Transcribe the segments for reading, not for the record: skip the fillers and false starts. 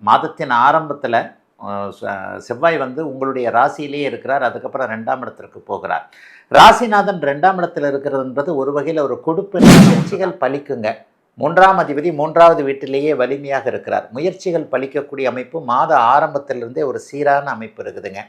மாதத்தின் ஆரம்பத்தில் செவ்வாய் வந்து உங்களுடைய ராசியிலேயே இருக்கிறார். அதுக்கப்புறம் 2ஆம் இடத்திற்கு போகிறார். ராசிநாதன் 2ஆம் இடத்தில் இருக்கிறதுன்றது ஒரு வகையில் ஒரு கொடுப்பு முயற்சிகள் பலிக்குங்க. 3ஆம் அதிபதி 3வது வீட்டிலேயே வலிமையாக இருக்கிறார். முயற்சிகள் பலிக்கக்கூடிய அமைப்பு மாத ஆரம்பத்திலிருந்தே ஒரு சீரான அமைப்பு இருக்குதுங்க.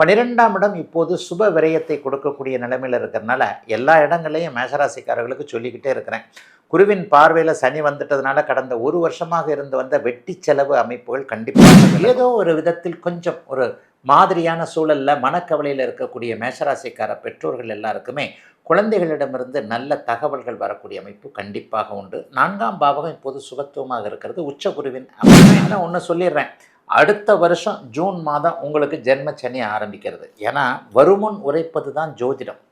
12ஆம் இடம் இப்போது சுப விரயத்தை கொடுக்கக்கூடிய நிலைமையில் இருக்கிறதுனால எல்லா இடங்களையும் மேஷராசிக்காரர்களுக்கு சொல்லிக்கிட்டே இருக்கிறேன். குருவின் பார்வையில் சனி வந்துட்டதுனால கடந்த ஒரு வருஷமாக இருந்து வந்த வெட்டி செலவு அமைப்புகள் கண்டிப்பாக ஏதோ ஒரு விதத்தில் கொஞ்சம் ஒரு மாதிரியான சூழலில் மனக்கவலையில் இருக்கக்கூடிய மேஷராசிக்கார பெற்றோர்கள் எல்லாருக்குமே குழந்தைகளிடமிருந்து நல்ல தகவல்கள் வரக்கூடிய அமைப்பு கண்டிப்பாக உண்டு. 4ஆம் பாவகம் இப்போது சுபத்துவமாக இருக்கிறது. உச்ச குருவின் அமைப்பு ஒன்று சொல்லிடுறேன். அடுத்த வருஷம் ஜூன் மாதம் உங்களுக்கு ஜென்ம சனி ஆரம்பிக்கிறது. ஏன்னா வருமுன் உரைப்பது தான் ஜோதிடம்.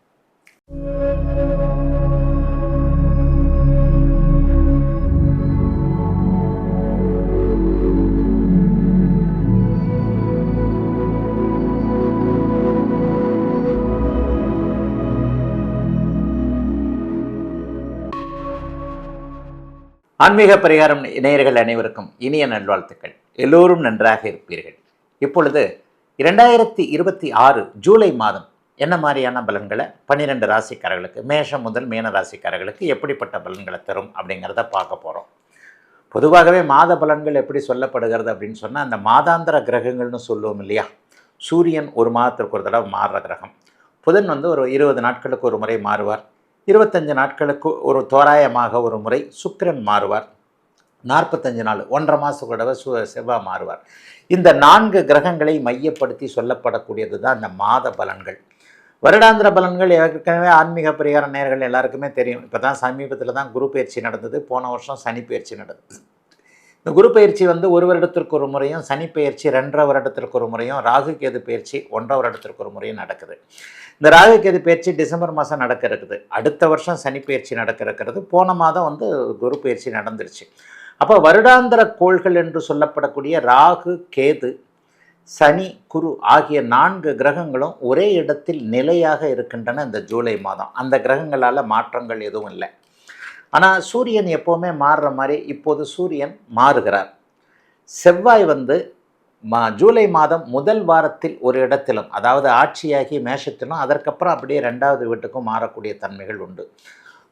ஆன்மீக பரிகாரம் நேயர்கள் அனைவருக்கும் இனிய நல்வாழ்த்துக்கள். எல்லோரும் நன்றாக இருப்பீர்கள். இப்பொழுது 2026 ஜூலை மாதம் என்ன மாதிரியான பலன்களை 12 ராசிக்காரர்களுக்கு, மேஷம் முதல் மீன ராசிக்காரர்களுக்கு எப்படிப்பட்ட பலன்களை தரும் அப்படிங்கிறத பார்க்க போகிறோம். பொதுவாகவே மாத பலன்கள் எப்படி சொல்லப்படுகிறது அப்படின்னு சொன்னால், அந்த மாதாந்திர கிரகங்கள்னு சொல்லுவோம் இல்லையா. சூரியன் ஒரு மாதத்திற்கு ஒரு தடவை மாறுற கிரகம். புதன் வந்து ஒரு 20 நாட்களுக்கு ஒரு முறை மாறுவார். 25 நாட்களுக்கு ஒரு தோராயமாக ஒரு முறை சுக்கிரன் மாறுவார். 45 நாள் 1.5 மாதத்துக்கு தடவை செவ்வாய் மாறுவார். இந்த 4 கிரகங்களை மையப்படுத்தி சொல்லப்படக்கூடியது தான் இந்த மாத பலன்கள். வருடாந்திர பலன்கள் ஏற்கனவே ஆன்மீக பரிகார நேயர்கள் எல்லாருக்குமே தெரியும். இப்போ தான் சமீபத்தில் தான் குரு பயிற்சி நடந்தது. போன வருஷம் சனி பயிற்சி நடந்தது. இந்த குரு பயிற்சி வந்து 1 வருடத்திற்கு ஒரு முறையும், சனி பயிற்சி 2.5 வருடத்திற்கு ஒரு முறையும், ராகு கேது பயிற்சி 1.5 வருடத்திற்கு ஒரு முறையும் நடக்குது. இந்த ராகு கேது பயிற்சி டிசம்பர் மாதம் நடக்க இருக்குது. அடுத்த வருஷம் சனி பயிற்சி நடக்க இருக்கிறது. போன மாதம் வந்து குரு பயிற்சி நடந்துருச்சு. அப்போ வருடாந்திர கோள்கள் என்று சொல்லப்படக்கூடிய ராகு கேது சனி குரு ஆகிய 4 கிரகங்களும் ஒரே இடத்தில் நிலையாக இருக்கின்றன இந்த ஜூலை மாதம். அந்த கிரகங்களால் மாற்றங்கள் எதுவும் இல்லை. ஆனால் சூரியன் எப்போவுமே மாறுற மாதிரி இப்போது சூரியன் மாறுகிறார். செவ்வாய் வந்து ஜூலை மாதம் முதல் வாரத்தில் ஒரு இடத்திலும், அதாவது ஆட்சியாகி மேஷத்திலும், அதற்கப்புறம் அப்படியே 2வது வீட்டுக்கும் மாறக்கூடிய தன்மைகள் உண்டு.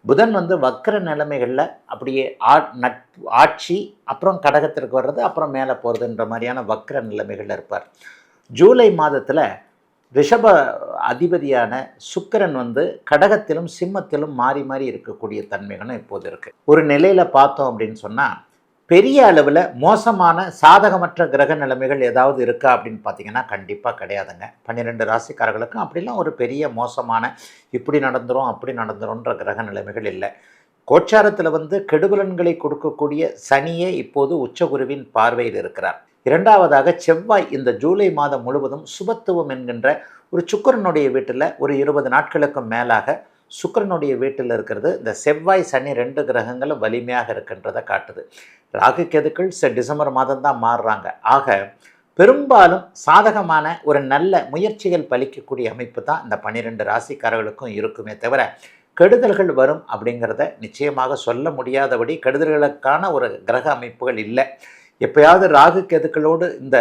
புதன் வந்து வக்கர நிலைமைகளில் அப்படியே ஆட்சி, அப்புறம் கடகத்திற்கு வர்றது, அப்புறம் மேலே போகிறதுன்ற மாதிரியான வக்கர நிலைமைகளில் இருப்பார். ஜூலை மாதத்தில் ரிஷப அதிபதியான சுக்கிரன் வந்து கடகத்திலும் சிம்மத்திலும் மாறி மாறி இருக்கக்கூடிய தன்மைகளும் இப்போது இருக்குது. ஒரு நிலையில் பார்த்தோம் அப்படின்னு சொன்னால், பெரிய அளவில் மோசமான சாதகமற்ற கிரக நிலைமைகள் ஏதாவது இருக்கா அப்படின்னு பார்த்தீங்கன்னா கண்டிப்பாக கிடையாதுங்க. 12 ராசிக்காரர்களுக்கும் அப்படிலாம் ஒரு பெரிய மோசமான இப்படி நடந்துரும் அப்படி நடந்துரும்ன்ற கிரக நிலைமைகள் இல்லை. கோச்சாரத்தில் வந்து கெடுபலன்களை கொடுக்கக்கூடிய சனியே இப்போது உச்சகுருவின் பார்வையில் இருக்கிறார். 2வதாக செவ்வாய் இந்த ஜூலை மாதம் முழுவதும் சுபத்துவம் என்கின்ற ஒரு சுக்கிரனுடைய வீட்டில் ஒரு 20 நாட்களுக்கு மேலாக சுக்கிரனுடைய வீட்டில் இருக்கிறது. இந்த செவ்வாய் சனி 2 கிரகங்களும் வலிமையாக இருக்கின்றதை காட்டுது. ராகு கேதுக்கள் டிசம்பர் மாதம் தான் மாறுறாங்க. ஆக பெரும்பாலும் சாதகமான ஒரு நல்ல முயற்சிகள் பலிக்கக்கூடிய அமைப்பு தான் இந்த 12 ராசிக்காரர்களுக்கும் இருக்குமே தவிர, கெடுதல்கள் வரும் அப்படிங்கிறத நிச்சயமாக சொல்ல முடியாதபடி கெடுதல்களுக்கான ஒரு கிரக அமைப்புகள் இல்லை. எப்போயாவது ராகு கேதுக்களோடு இந்த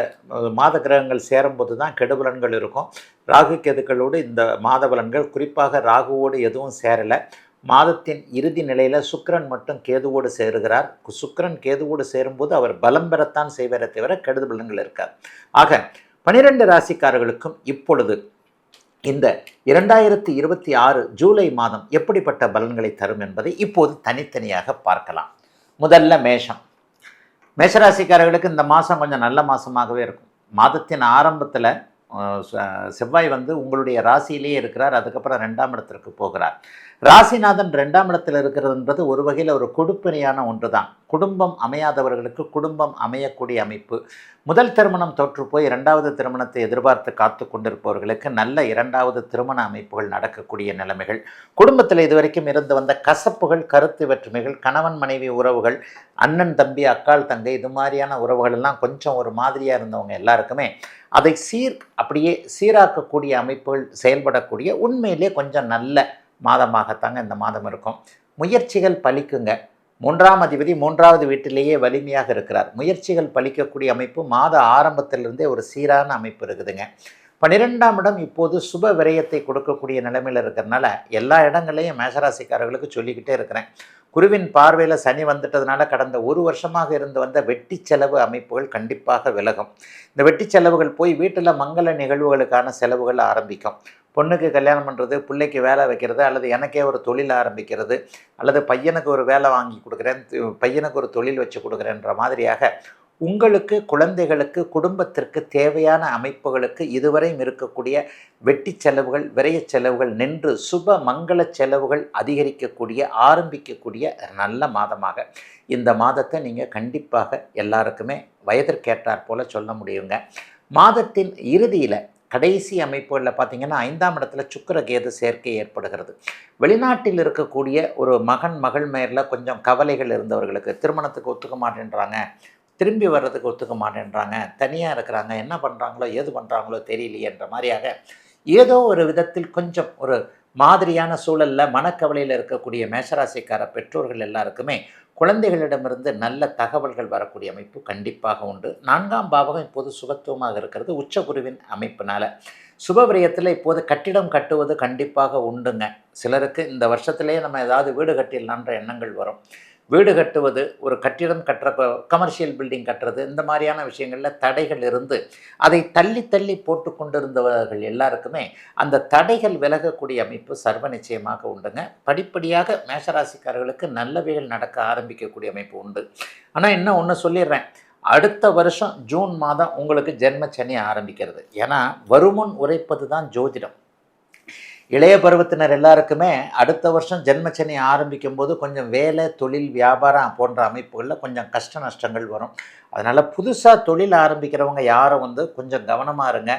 மாத கிரகங்கள் சேரும்போது தான் கெடுபலன்கள் இருக்கும். ராகு கேதுக்களோடு இந்த மாத பலன்கள், குறிப்பாக ராகுவோடு எதுவும் சேரலை. மாதத்தின் இறுதி நிலையில் சுக்கிரன் மட்டும் கேதுவோடு சேருகிறார். சுக்கிரன் கேதுவோடு சேரும்போது அவர் பலம் பெறத்தான் செய்வதை தவிர கெடுதல் பலன்கள் இருக்கார். ஆக 12 ராசிக்காரர்களுக்கும் இப்பொழுது இந்த 2026 ஜூலை மாதம் எப்படிப்பட்ட பலன்களை தரும் என்பதை இப்போது தனித்தனியாக பார்க்கலாம். முதல்ல மேஷராசிக்காரர்களுக்கு இந்த மாதம் கொஞ்சம் நல்ல மாதமாகவே இருக்கும். மாதத்தின் ஆரம்பத்தில் செவ்வாய் வந்து உங்களுடைய ராசியிலேயே இருக்கிறார். அதுக்கப்புறம் 2ஆம் இடத்திற்கு போகிறார். ராசிநாதன் 2ஆம் இடத்தில் இருக்கிறதுன்றது ஒரு வகையில் ஒரு கொடுப்பினையான ஒன்று தான். குடும்பம் அமையாதவர்களுக்கு குடும்பம் அமையக்கூடிய அமைப்பு. முதல் திருமணம் தோற்று போய் 2வது திருமணத்தை எதிர்பார்த்து காத்து கொண்டிருப்பவர்களுக்கு நல்ல 2வது திருமண அமைப்புகள் நடக்கக்கூடிய நிலைமைகள். குடும்பத்தில் இதுவரைக்கும் இருந்து வந்த கசப்புகள், கருத்து வேற்றுமைகள், கணவன் மனைவி உறவுகள், அண்ணன் தம்பி அக்காள் தங்கை, இது மாதிரியான உறவுகள் எல்லாம் கொஞ்சம் ஒரு மாதிரியாக இருந்தவங்க எல்லாருக்குமே அதை அப்படியே சீராக்கக்கூடிய அமைப்புகள் செயல்படக்கூடிய உண்மையிலே கொஞ்சம் நல்ல மாதமாகத்தாங்க இந்த மாதம் இருக்கும். முயற்சிகள் பலிக்குங்க. மூன்றாம் அதிபதி மூன்றாவது வீட்டிலேயே வலிமையாக இருக்கிறார். முயற்சிகள் பலிக்கக்கூடிய அமைப்பு மாத ஆரம்பத்திலிருந்தே ஒரு சீரான அமைப்பு இருக்குதுங்க. 12ஆம் இடம் இப்போது சுப விரயத்தை கொடுக்கக்கூடிய நிலைமையில் இருக்கிறதுனால எல்லா இடங்களையும் மேஷராசிக்காரர்களுக்கு சொல்லிக்கிட்டே இருக்கிறேன். குருவின் பார்வையில் சனி வந்துட்டதுனால கடந்த ஒரு வருஷமாக இருந்து வந்த வெட்டி செலவு அமைப்புகள் கண்டிப்பாக விலகும். இந்த வெட்டி செலவுகள் போய் வீட்டில் மங்கள நிகழ்வுகளுக்கான செலவுகள் ஆரம்பிக்கும். பொண்ணுக்கு கல்யாணம் பண்ணுறது, பிள்ளைக்கு வேலை வைக்கிறது, அல்லது எனக்கே ஒரு தொழில் ஆரம்பிக்கிறது, அல்லது பையனுக்கு ஒரு வேலை வாங்கி கொடுக்குறேன், பையனுக்கு ஒரு தொழில் வச்சு கொடுக்குறேன்ற மாதிரியாக உங்களுக்கு, குழந்தைகளுக்கு, குடும்பத்திற்கு தேவையான அமைப்புகளுக்கு இதுவரையும் இருக்கக்கூடிய வெட்டி செலவுகள், விரைய செலவுகள் நின்று சுப மங்கள செலவுகள் அதிகரிக்கக்கூடிய, ஆரம்பிக்கக்கூடிய நல்ல மாதமாக இந்த மாதத்தை நீங்கள் கண்டிப்பாக எல்லாருக்குமே வயதிற்கேற்றாற் போல சொல்ல முடியுங்க. மாதத்தின் இறுதியில் கடைசி அமைப்புகளில் பார்த்திங்கன்னா 5ஆம் இடத்துல சுக்கிர கேது சேர்க்கை ஏற்படுகிறது. வெளிநாட்டில் இருக்கக்கூடிய ஒரு மகன் மகள் மேரில் கொஞ்சம் கவலைகள் இருந்தவர்களுக்கு திருமணத்துக்கு ஒத்துக்க மாட்டேன்றாங்க, திரும்பி வர்றதுக்கு ஒத்துக்க மாட்டேன்றாங்க, தனியாக இருக்கிறாங்க, என்ன பண்ணுறாங்களோ ஏது பண்ணுறாங்களோ தெரியலையேன்ற மாதிரியாக ஏதோ ஒரு விதத்தில் கொஞ்சம் ஒரு மாதிரியான சூழலில் மனக்கவலையில் இருக்கக்கூடிய மேஷராசிக்கார பெற்றோர்கள் எல்லாருக்குமே குழந்தைகளிடமிருந்து நல்ல தகவல்கள் வரக்கூடிய அமைப்பு கண்டிப்பாக உண்டு. 4ஆம் பாவகம் இப்போது சுபத்துவமாக இருக்கிறது உச்சகுருவின் அமைப்பினால். சுபவிரயத்தில் இப்போது கட்டிடம் கட்டுவது கண்டிப்பாக உண்டுங்க. சிலருக்கு இந்த வருஷத்துலேயே நம்ம ஏதாவது வீடு கட்டிடலான்ற எண்ணங்கள் வரும். வீடு கட்டுவது, ஒரு கட்டிடம் கட்டுற, கமர்ஷியல் பில்டிங் கட்டுறது, இந்த மாதிரியான விஷயங்களில் தடைகள் இருந்து அதை தள்ளி தள்ளி போட்டு கொண்டிருந்தவர்கள் எல்லாருக்குமே அந்த தடைகள் விலகக்கூடிய அமைப்பு சர்வ நிச்சயமாக உண்டுங்க. படிப்படியாக மேஷராசிக்காரர்களுக்கு நல்லவைகள் நடக்க ஆரம்பிக்கக்கூடிய அமைப்பு உண்டு. ஆனால் இன்னும் ஒன்று சொல்லிடுறேன், அடுத்த வருஷம் ஜூன் மாதம் உங்களுக்கு ஜென்மச்சனி ஆரம்பிக்கிறது. ஏன்னா வருமுன் உரைப்பது தான் ஜோதிடம். இளைய பருவத்தினர் எல்லாருக்குமே அடுத்த வருஷம் ஜென்மச்சனி ஆரம்பிக்கும் போது கொஞ்சம் வேலை, தொழில், வியாபாரம் போன்ற அமைப்புகளில் கொஞ்சம் கஷ்ட நஷ்டங்கள் வரும். அதனால் புதுசாக தொழில் ஆரம்பிக்கிறவங்க யாரும் கொஞ்சம் கவனமாக இருங்க.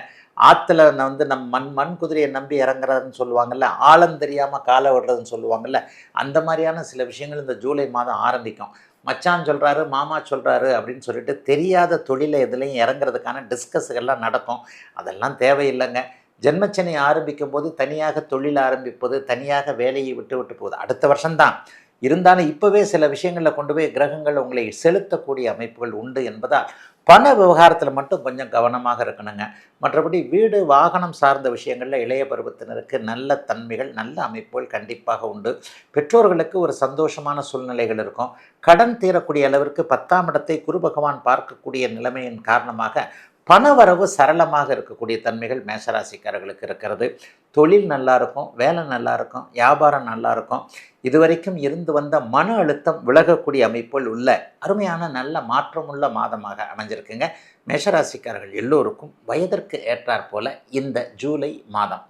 ஆற்றுல நம்ம மண் குதிரையை நம்பி இறங்குறதுன்னு சொல்லுவாங்கள்ல, ஆழம் தெரியாமல் காலை விடுறதுன்னு சொல்லுவாங்கள்ல, அந்த மாதிரியான சில விஷயங்கள் இந்த ஜூலை மாதம் ஆரம்பிக்கும். மச்சான் சொல்கிறாரு, மாமா சொல்கிறாரு அப்படின்னு சொல்லிட்டு தெரியாத தொழிலை எதுலேயும் இறங்குறதுக்கான டிஸ்கஸ்கள்லாம் நடக்கும். அதெல்லாம் தேவையில்லைங்க. ஜென்மச்சனி ஆரம்பிக்கும் போது தனியாக தொழில் ஆரம்பிப்பது, தனியாக வேலையை விட்டு போகுது அடுத்த வருஷம்தான். இருந்தாலும் இப்போவே சில விஷயங்களில் கொண்டு போய் கிரகங்கள் உங்களை செலுத்தக்கூடிய அமைப்புகள் உண்டு என்பதால் பண விவகாரத்தில் மட்டும் கொஞ்சம் கவனமாக இருக்கணுங்க. மற்றபடி வீடு, வாகனம் சார்ந்த விஷயங்களில் இளைய பருவத்தினருக்கு நல்ல தன்மைகள், நல்ல அமைப்புகள் கண்டிப்பாக உண்டு. பெற்றோர்களுக்கு ஒரு சந்தோஷமான சூழ்நிலைகள் இருக்கும். கடன் தீரக்கூடிய அளவிற்கு 10ஆம் இடத்தை குரு பகவான் பார்க்கக்கூடிய நிலைமையின் காரணமாக பணவரவு சரளமாக இருக்கக்கூடிய தன்மைகள் மேஷராசிக்காரர்களுக்கு இருக்கிறது. தொழில் நல்லா இருக்கும், வேலை நல்லா இருக்கும், வியாபாரம் நல்லா இருக்கும். இதுவரைக்கும் இருந்து வந்த மன அழுத்தம் விலகக்கூடிய அமைப்புகள் உள்ள அருமையான நல்ல மாற்றமுள்ள மாதமாக அமைஞ்சிருக்குங்க. மேஷராசிக்காரர்கள் எல்லோருக்கும் வயதிற்கு ஏற்றாற் போல இந்த ஜூலை மாதம்